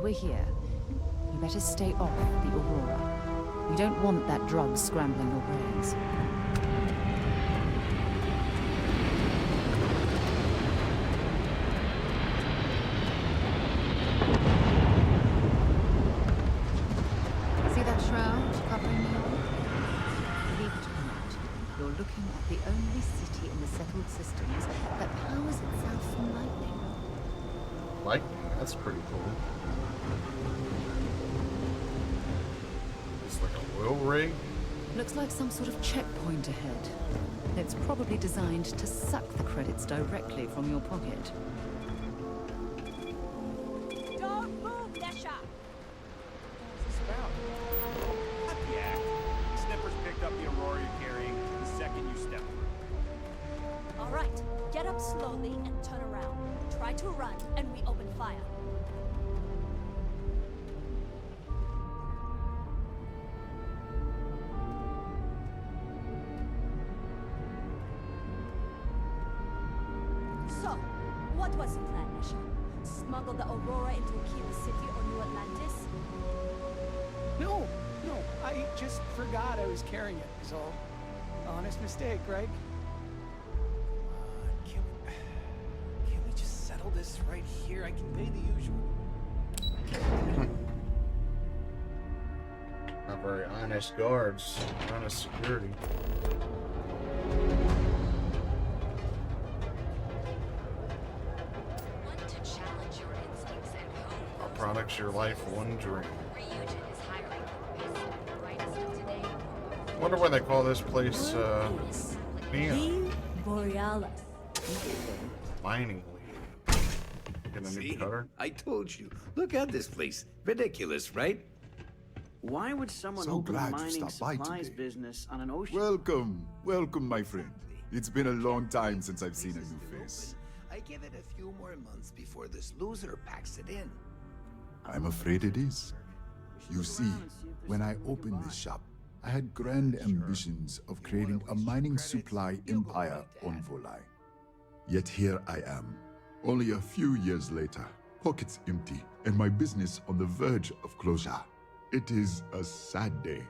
we're here, you better stay off the Aurora. We don't want that drug scrambling your brains. See that shroud covering the all? Believe it or not, you're looking at the only city in the settled systems that powers itself from lightning. Lightning? That's pretty cool. It's like a oil rig? Looks like some sort of checkpoint ahead. It's probably designed to suck the credits directly from your pocket. Don't move, Nesha! Yeah. Snippers picked up the Aurora you're carrying the second you step through. All right, get up slowly and turn around. Try to run, and we open fire. So, what was the plan, Nesha? Smuggle the Aurora into Aquila City or New Atlantis? No, I just forgot I was carrying it, is all. Honest mistake, right? Can we just settle this right here? I can pay the usual. Not very honest guards. Honest security. Want to challenge your instincts at home? Our products, your life, one dream. Ryujin is hiring the best and brightest of today. Wonder why they call this place, Neon. Borealis. Mining league. Get a new See? cutter. I told you. Look at this place. Ridiculous, right? Why would someone So open a glad to mining stop by supplies today. business on an ocean? Welcome, my friend. It's been a long time since I've seen a new face. I give it a few more months before this loser packs it in. I'm afraid it is. You see, when I opened this shop, I had grand ambitions of creating a mining supply empire on Volai. Yet here I am, only a few years later, pockets empty, and my business on the verge of closure. It is a sad day.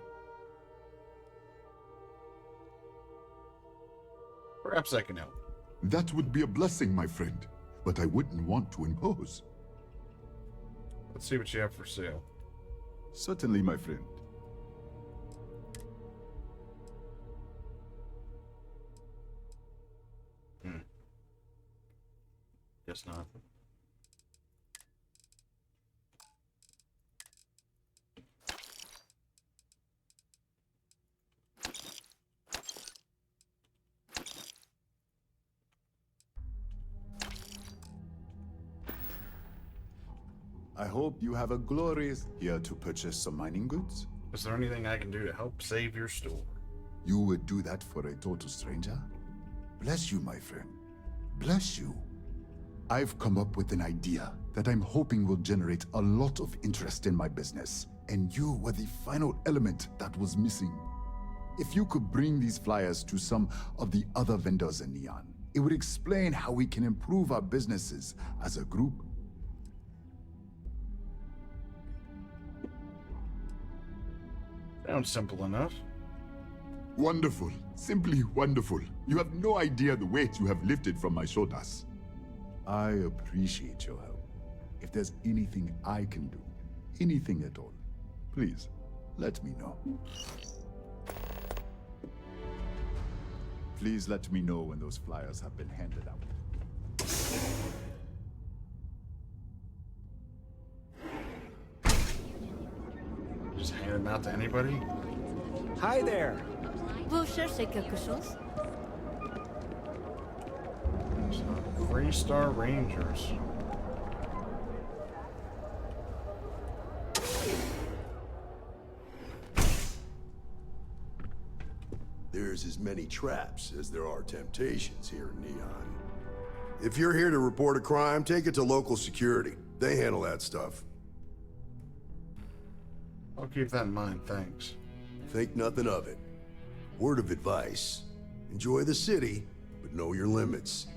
Perhaps I can help. That would be a blessing, my friend, but I wouldn't want to impose. Let's see what you have for sale. Certainly, my friend. Guess not. I hope you have a glorious year to purchase some mining goods. Is there anything I can do to help save your store? You would do that for a total stranger? Bless you, my friend. Bless you. I've come up with an idea that I'm hoping will generate a lot of interest in my business, and you were the final element that was missing. If you could bring these flyers to some of the other vendors in Neon, it would explain how we can improve our businesses as a group. Sounds simple enough. Wonderful. Simply wonderful. You have no idea the weight you have lifted from my shoulders. I appreciate your help. If there's anything I can do, anything at all, please, let me know. Please let me know when those flyers have been handed out. Just hand them out to anybody? Hi there. Vous cherchez quelque chose? Freestar Rangers. There's as many traps as there are temptations here in Neon. If you're here to report a crime, take it to local security. They handle that stuff. I'll keep that in mind, thanks. Think nothing of it. Word of advice: enjoy the city, but know your limits.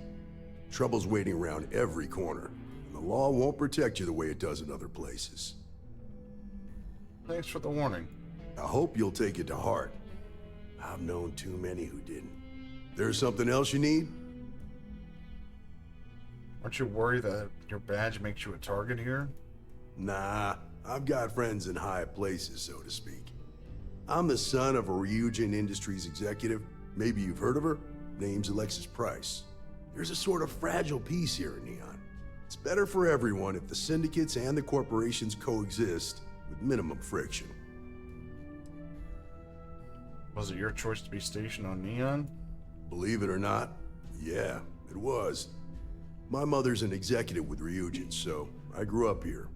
Trouble's waiting around every corner, and The law won't protect you the way it does in other places. Thanks for the warning. I hope you'll take it to heart. I've known too many who didn't. There's something else you need? Aren't you worried that your badge makes you a target here? Nah, I've got friends in high places, so to speak. I'm the son of a Ryujin Industries executive. Maybe you've heard of her? Name's Alexis Price. There's a sort of fragile peace here in Neon. It's better for everyone if the syndicates and the corporations coexist with minimum friction. Was it your choice to be stationed on Neon? Believe it or not, yeah, it was. My mother's an executive with Ryujin, so I grew up here.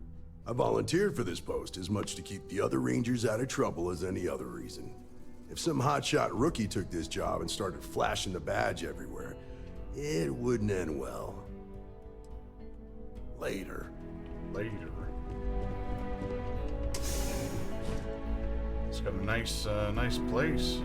I volunteered for this post as much to keep the other Rangers out of trouble as any other reason. If some hotshot rookie took this job and started flashing the badge everywhere, it wouldn't end well. Later. It's got a nice place.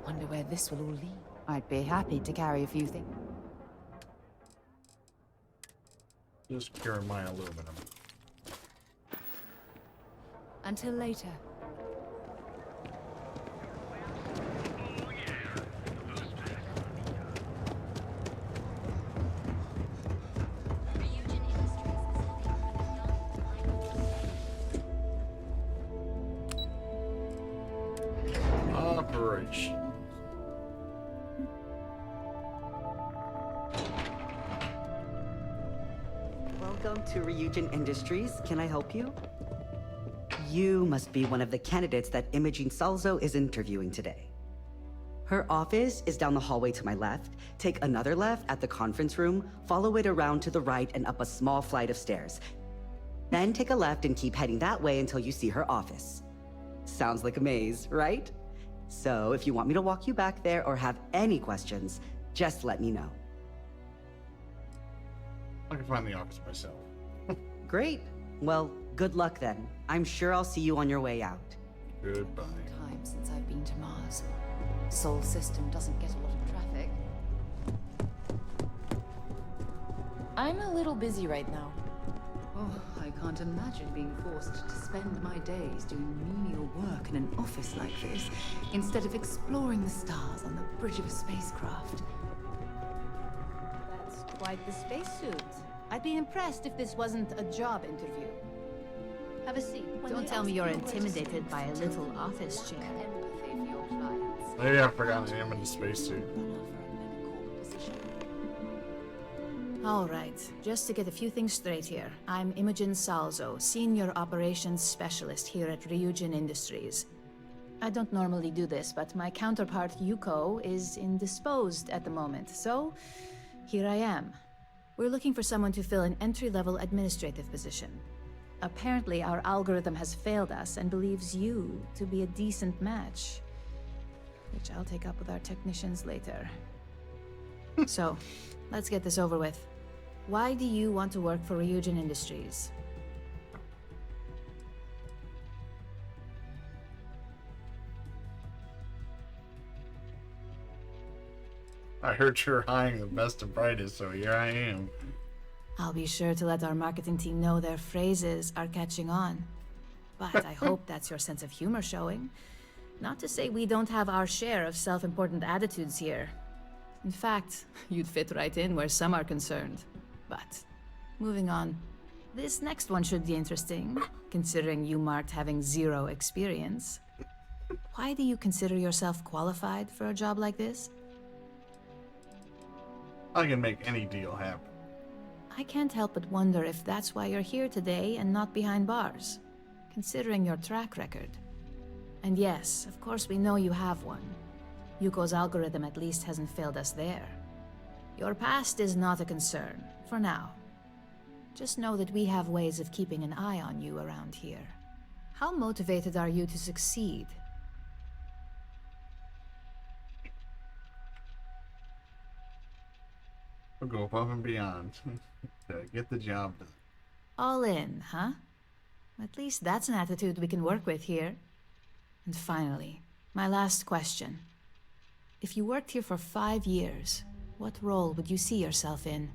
Wonder where this will all lead. I'd be happy to carry a few things. Just carry my aluminum. Until later. Ryujin Industries is looking for young, Operation. Welcome to Ryujin Industries. Can I help you? You must be one of the candidates that Imogene Salzo is interviewing today. Her office is down the hallway to my left. Take another left at the conference room, follow it around to the right and up a small flight of stairs. Then take a left and keep heading that way until you see her office. Sounds like a maze, right? So if you want me to walk you back there or have any questions, just let me know. I can find the office myself. Great. Well, good luck then. I'm sure I'll see you on your way out. Goodbye. Time since I've been to Mars. Sol system doesn't get a lot of traffic. I'm a little busy right now. Oh, I can't imagine being forced to spend my days doing menial work in an office like this, instead of exploring the stars on the bridge of a spacecraft. That's quite the spacesuit. I'd be impressed if this wasn't a job interview. Have a seat. Don't tell me you're intimidated by a little office chair. Empathy for your clients. Maybe I forgot to name in the spacesuit. All right, just to get a few things straight here. I'm Imogen Salzo, Senior Operations Specialist here at Ryujin Industries. I don't normally do this, but my counterpart Yuko is indisposed at the moment, so here I am. We're looking for someone to fill an entry-level administrative position. Apparently, our algorithm has failed us and believes you to be a decent match, which I'll take up with our technicians later. So, let's get this over with. Why do you want to work for Ryujin Industries? I heard you're hiring the best and brightest, so here I am. I'll be sure to let our marketing team know their phrases are catching on. But I hope that's your sense of humor showing. Not to say we don't have our share of self-important attitudes here. In fact, you'd fit right in where some are concerned. But, moving on. This next one should be interesting, considering you marked having 0 experience. Why do you consider yourself qualified for a job like this? I can make any deal happen. I can't help but wonder if that's why you're here today and not behind bars, considering your track record. And yes, of course we know you have one. Yuko's algorithm at least hasn't failed us there. Your past is not a concern, for now. Just know that we have ways of keeping an eye on you around here. How motivated are you to succeed? We'll go above and beyond to get the job done. All in, huh? At least that's an attitude we can work with here. And finally, my last question. If you worked here for 5 years, what role would you see yourself in?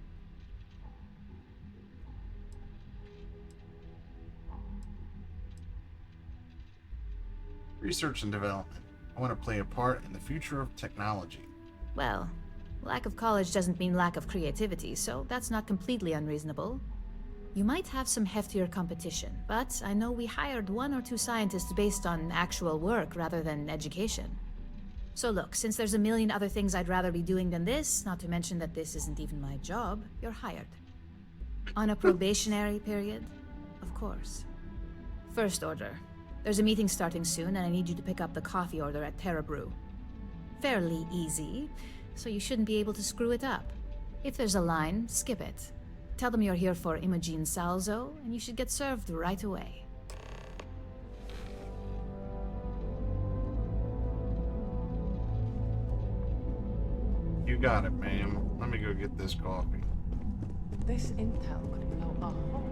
Research and development. I want to play a part in the future of technology. Well, lack of college doesn't mean lack of creativity, so that's not completely unreasonable. You might have some heftier competition, but I know we hired 1 or 2 scientists based on actual work rather than education. So look, since there's a million other things I'd rather be doing than this, not to mention that this isn't even my job, you're hired. On a probationary period? Of course. First order. There's a meeting starting soon, and I need you to pick up the coffee order at Terra Brew. Fairly easy, so you shouldn't be able to screw it up. If there's a line, skip it. Tell them you're here for Imogen Salzo, and you should get served right away. You got it, ma'am. Let me go get this coffee. This intel could blow a hole.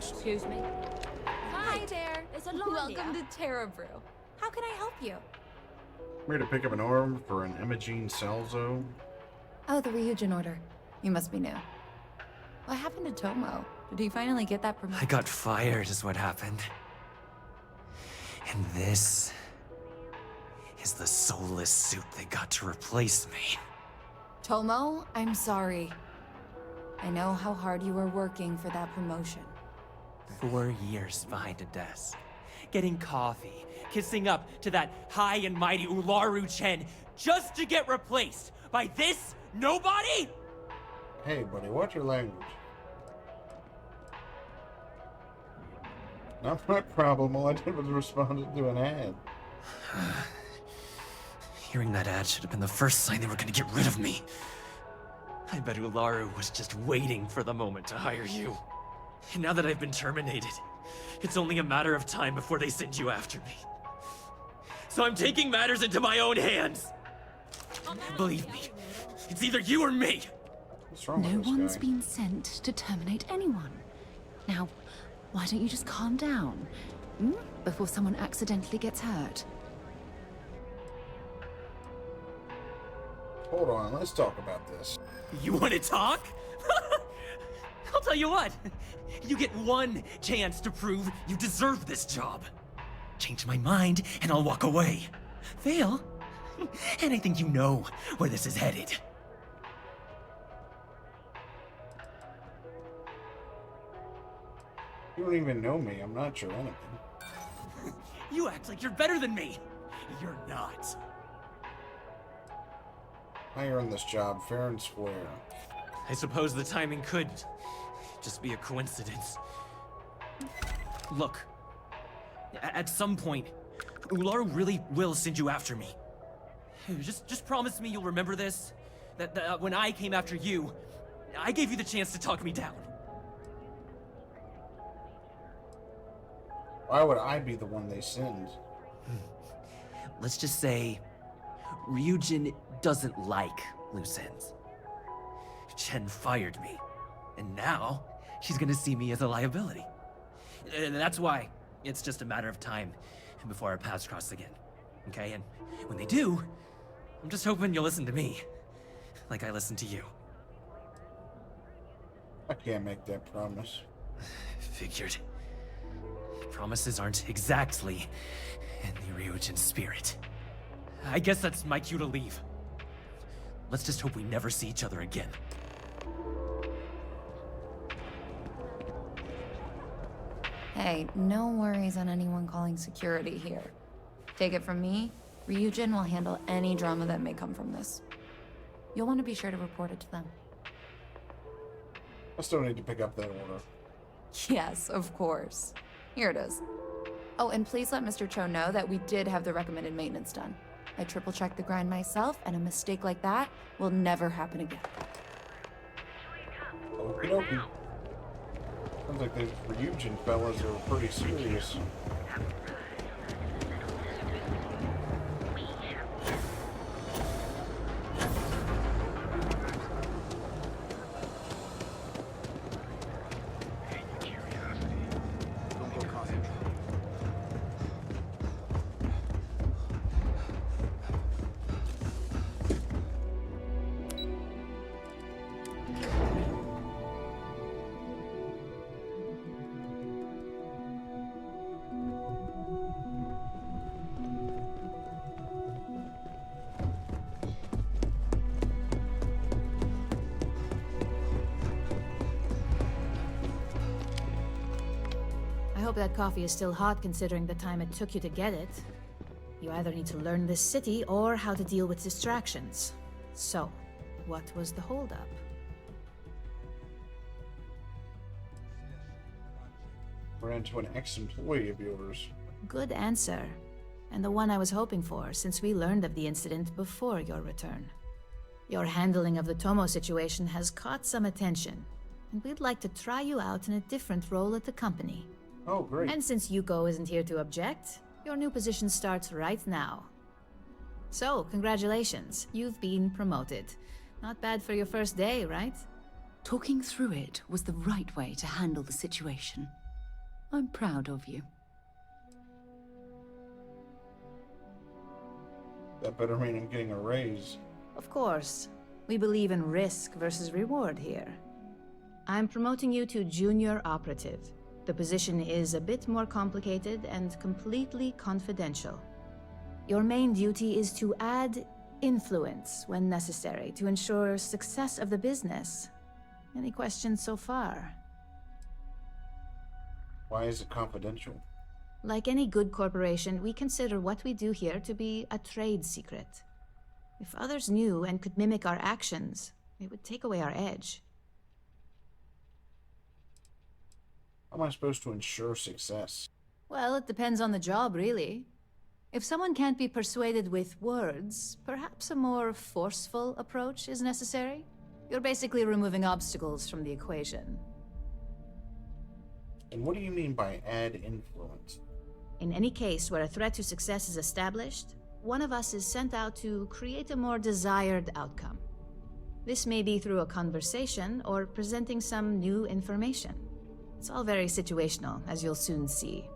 Excuse me? Hi there. It's Alania. Welcome to Terra Brew. How can I help you? I'm here to pick up an order for an Imogen Salzo. Oh, the Ryujin order. You must be new. What happened to Tomo? Did he finally get that promotion? I got fired is what happened. And this is the soulless suit they got to replace me. Tomo, I'm sorry. I know how hard you were working for that promotion. 4 years behind a desk, getting coffee, kissing up to that high and mighty Ularu Chen, just to get replaced by this nobody? Hey, buddy, watch your language. Not my problem. All I did was respond to an ad. Hearing that ad should have been the first sign they were gonna get rid of me. I bet Ularu was just waiting for the moment to hire you. And now that I've been terminated, it's only a matter of time before they send you after me. So I'm taking matters into my own hands. Believe me, it's either you or me. What's wrong No with this one's guy? been sent to terminate anyone. Now, why don't you just calm down? Before someone accidentally gets hurt. Hold on, let's talk about this. You want to talk? I'll tell you what. You get one chance to prove you deserve this job. Change my mind, and I'll walk away. Fail, and I think you know where this is headed. You don't even know me. I'm not your enemy. You act like you're better than me. You're not. I earned this job fair and square. I suppose the timing could just be a coincidence. Look, at some point, Ularu really will send you after me. Just promise me you'll remember this. That when I came after you, I gave you the chance to talk me down. Why would I be the one they send? Let's just say, Ryujin doesn't like loose ends. Chen fired me, and now she's gonna see me as a liability. And that's why it's just a matter of time before our paths cross again. Okay, and when they do, I'm just hoping you'll listen to me, like I listen to you. I can't make that promise. Figured. Promises aren't exactly in the Ryujin spirit. I guess that's my cue to leave. Let's just hope we never see each other again. Hey, no worries on anyone calling security here. Take it from me, Ryujin will handle any drama that may come from this. You'll want to be sure to report it to them. I still need to pick up that order. Yes, of course. Here it is. Oh, and please let Mr. Cho know that we did have the recommended maintenance done. I triple-checked the grind myself, and a mistake like that will never happen again. Okie dokie. Sounds like those Ryujin fellas are pretty serious. I hope that coffee is still hot considering the time it took you to get it. You either need to learn this city or how to deal with distractions. So, what was the holdup? Ran into an ex-employee of yours. Good answer. And the one I was hoping for, since we learned of the incident before your return. Your handling of the Tomo situation has caught some attention, and we'd like to try you out in a different role at the company. Oh, great. And since Yuko isn't here to object, your new position starts right now. So, congratulations. You've been promoted. Not bad for your first day, right? Talking through it was the right way to handle the situation. I'm proud of you. That better mean I'm getting a raise. Of course. We believe in risk versus reward here. I'm promoting you to junior operative. The position is a bit more complicated and completely confidential. Your main duty is to add influence when necessary to ensure success of the business. Any questions so far? Why is it confidential? Like any good corporation, we consider what we do here to be a trade secret. If others knew and could mimic our actions, it would take away our edge. How am I supposed to ensure success? Well, it depends on the job, really. If someone can't be persuaded with words, perhaps a more forceful approach is necessary. You're basically removing obstacles from the equation. And what do you mean by add influence? In any case where a threat to success is established, one of us is sent out to create a more desired outcome. This may be through a conversation or presenting some new information. It's all very situational, as you'll soon see.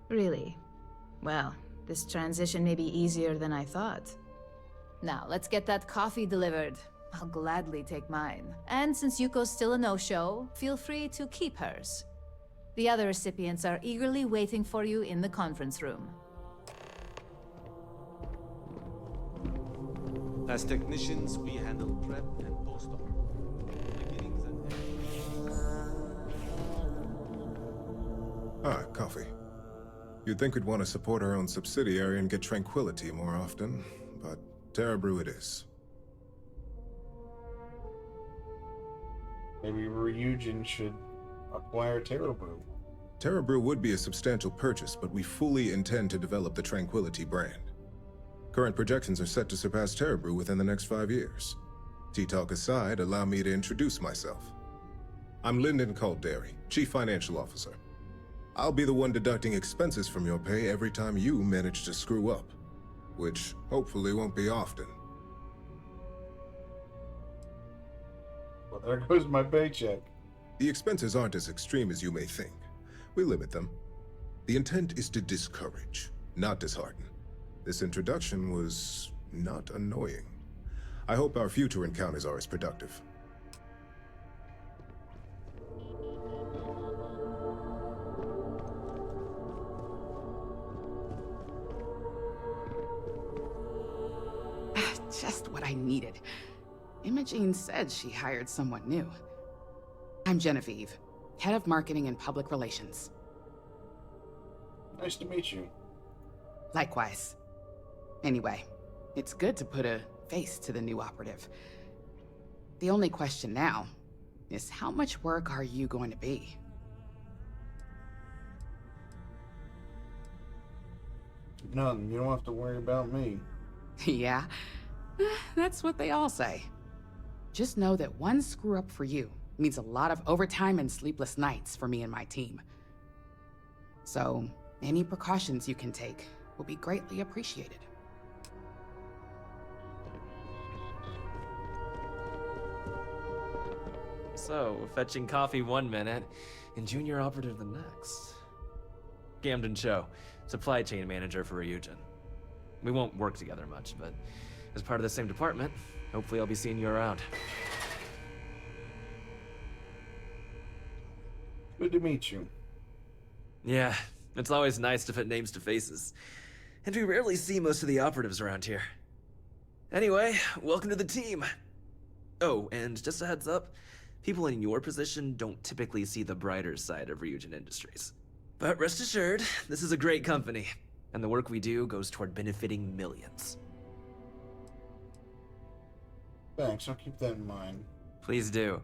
Really? Well, this transition may be easier than I thought. Now, let's get that coffee delivered. I'll gladly take mine. And since Yuko's still a no-show, feel free to keep hers. The other recipients are eagerly waiting for you in the conference room. As technicians, we handle prep and post-op. Beginnings and Ah, coffee. You'd think we'd want to support our own subsidiary and get tranquility more often, but Terra Brew it is. Maybe Ryujin should acquire Terra Brew. Terra Brew would be a substantial purchase, but we fully intend to develop the Tranquility brand. Current projections are set to surpass Terra Brew within the next 5 years. Tea talk aside, allow me to introduce myself. I'm Lyndon Calderi, Chief Financial Officer. I'll be the one deducting expenses from your pay every time you manage to screw up, which hopefully won't be often. Well, there goes my paycheck. The expenses aren't as extreme as you may think. We limit them. The intent is to discourage, not disheartened. This introduction was not annoying. I hope our future encounters are as productive. Just what I needed. Imogene said she hired someone new. I'm Genevieve, head of marketing and public relations. Nice to meet you. Likewise. Anyway, it's good to put a face to the new operative. The only question now is how much work are you going to be? Nothing. You don't have to worry about me. Yeah, that's what they all say. Just know that one screw up for you means a lot of overtime and sleepless nights for me and my team. So, any precautions you can take will be greatly appreciated. So, fetching coffee 1 minute and junior operative the next. Gamden Cho, supply chain manager for Ryujin. We won't work together much, but as part of the same department, hopefully I'll be seeing you around. Good to meet you. Yeah, it's always nice to put names to faces. And we rarely see most of the operatives around here. Anyway, welcome to the team. Oh, and just a heads up, people in your position don't typically see the brighter side of Ryujin Industries. But rest assured, this is a great company, and the work we do goes toward benefiting millions. Thanks, I'll keep that in mind. Please do.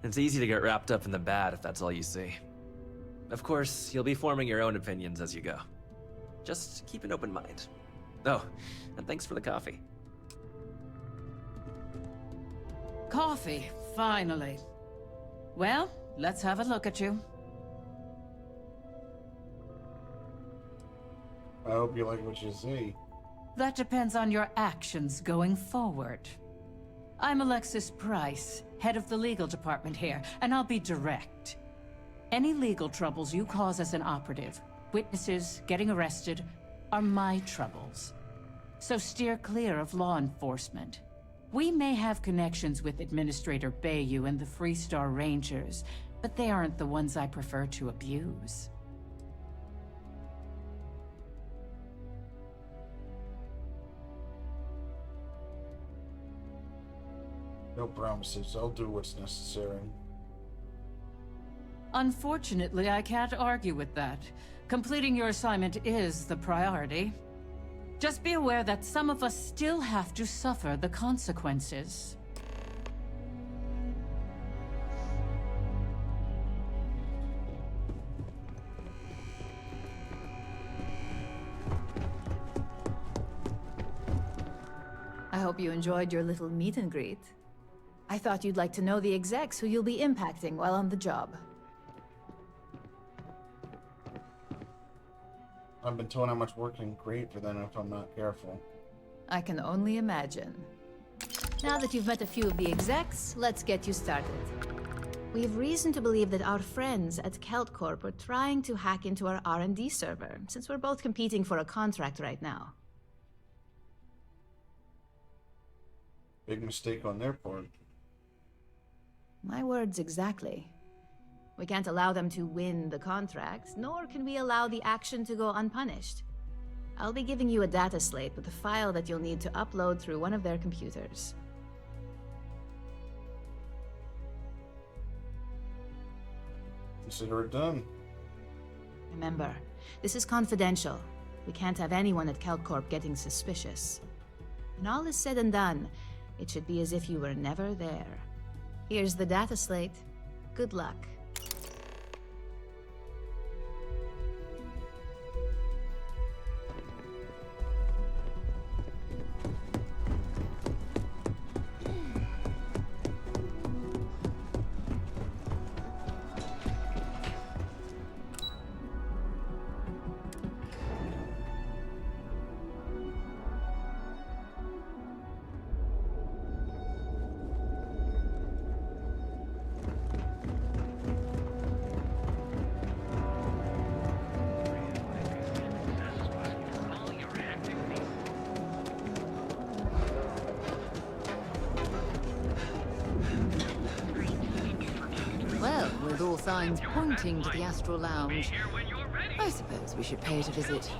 It's easy to get wrapped up in the bad if that's all you see. Of course, you'll be forming your own opinions as you go. Just keep an open mind. Oh, and thanks for the coffee. Coffee, finally. Well, let's have a look at you. I hope you like what you see. That depends on your actions going forward. I'm Alexis Price, head of the legal department here, and I'll be direct. Any legal troubles you cause as an operative, witnesses, getting arrested, are my troubles. So steer clear of law enforcement. We may have connections with Administrator Bayou and the Freestar Rangers, but they aren't the ones I prefer to abuse. No promises. I'll do what's necessary. Unfortunately, I can't argue with that. Completing your assignment is the priority. Just be aware that some of us still have to suffer the consequences. I hope you enjoyed your little meet and greet. I thought you'd like to know the execs who you'll be impacting while on the job. I've been told how much work can create for them if I'm not careful. I can only imagine. Now that you've met a few of the execs, let's get you started. We have reason to believe that our friends at Kelt Corp are trying to hack into our R&D server, since we're both competing for a contract right now. Big mistake on their part. My words exactly. We can't allow them to win the contract, nor can we allow the action to go unpunished. I'll be giving you a data slate with a file that you'll need to upload through one of their computers. Consider it done. Remember, this is confidential. We can't have anyone at Kelcorp getting suspicious. When all is said and done, it should be as if you were never there. Here's the data slate. Good luck. Well, with all signs pointing to the Astral Lounge, I suppose we should pay it a visit.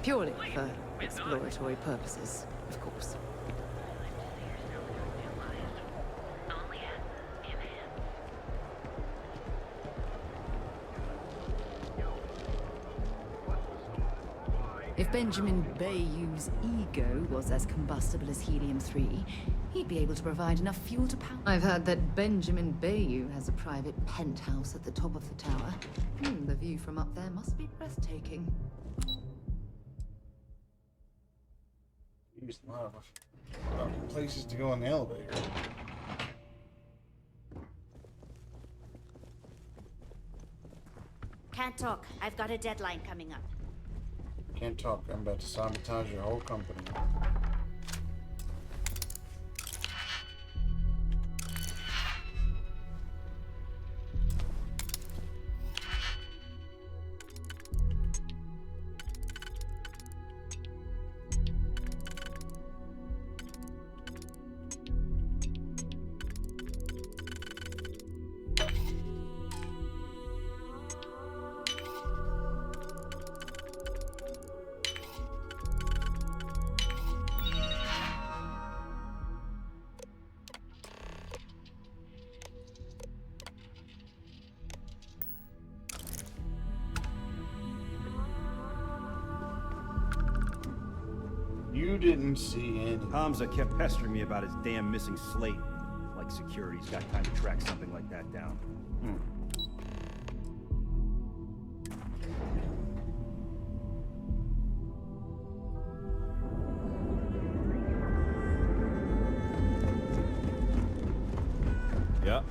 Purely for exploratory purposes, of course. If Benjamin Bayou's ego was as combustible as helium-3, he'd be able to provide enough fuel to power. I've heard that Benjamin Bayou has a private penthouse at the top of the tower. The view from up there must be breathtaking. There's a lot of places to go in the elevator. Can't talk. I've got a deadline coming up. Can't talk. I'm about to sabotage your whole company. You didn't see any. Hamza kept pestering me about his damn missing slate. Like security's got time to track something like that down. Yeah.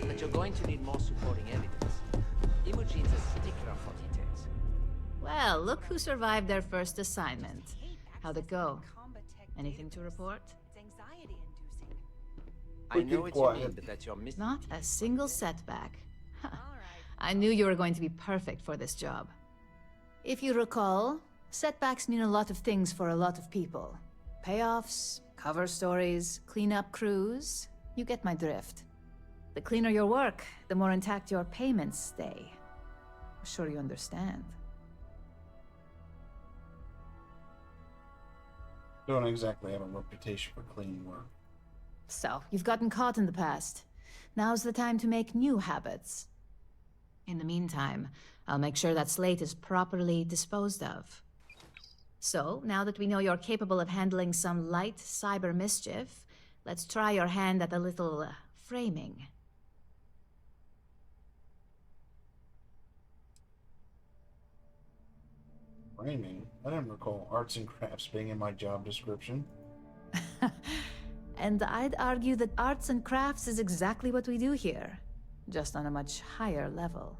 But you're going to need more supporting evidence. Imogene's a stickler for details. Well, look who survived their first assignment. How'd it go? Anything to report? I know what you mean, but that's your Not a single setback. I knew you were going to be perfect for this job. If you recall, setbacks mean a lot of things for a lot of people. Payoffs, cover stories, cleanup crews. You get my drift. The cleaner your work, the more intact your payments stay. I'm sure you understand. Don't exactly have a reputation for clean work. So, you've gotten caught in the past. Now's the time to make new habits. In the meantime, I'll make sure that slate is properly disposed of. So, now that we know you're capable of handling some light cyber mischief, let's try your hand at a little framing. Framing? I didn't recall arts and crafts being in my job description. And I'd argue that arts and crafts is exactly what we do here, just on a much higher level.